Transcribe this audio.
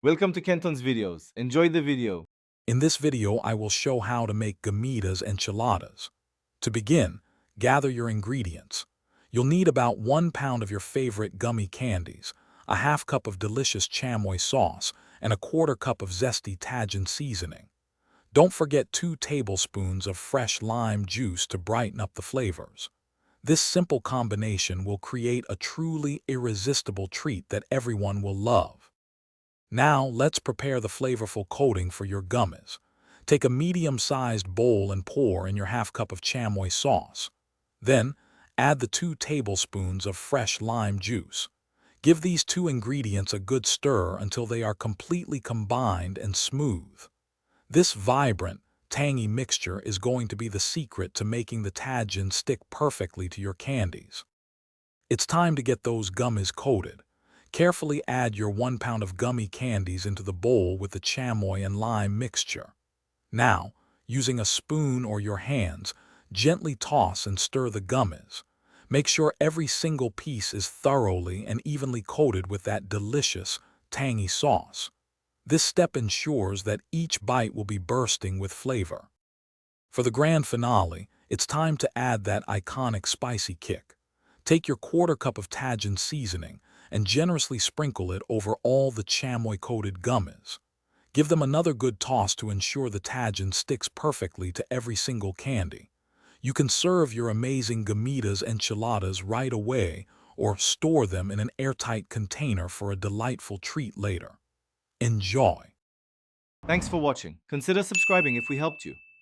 Welcome to Kenton's videos. Enjoy the video. In this video, I will show how to make Gomitas Enchiladas. To begin, gather your ingredients. You'll need about 1 pound of your favorite gummy candies, a half cup of delicious chamoy sauce, and a quarter cup of zesty Tajin seasoning. Don't forget 2 tablespoons of fresh lime juice to brighten up the flavors. This simple combination will create a truly irresistible treat that everyone will love. Now, let's prepare the flavorful coating for your gummies. Take a medium-sized bowl and pour in your half cup of chamoy sauce. Then, add the 2 tablespoons of fresh lime juice. Give these 2 ingredients a good stir until they are completely combined and smooth. This vibrant, tangy mixture is going to be the secret to making the Tajin stick perfectly to your candies. It's time to get those gummies coated. Carefully add your 1 pound of gummy candies into the bowl with the chamoy and lime mixture. Now, using a spoon or your hands, gently toss and stir the gummies. Make sure every single piece is thoroughly and evenly coated with that delicious, tangy sauce. This step ensures that each bite will be bursting with flavor. For the grand finale, it's time to add that iconic spicy kick. Take your quarter cup of Tajin seasoning and generously sprinkle it over all the chamoy-coated gummies. Give them another good toss to ensure the Tajin sticks perfectly to every single candy. You can serve your amazing Gomitas Enchiladas right away or store them in an airtight container for a delightful treat later. Enjoy! Thanks for watching. Consider subscribing if we helped you.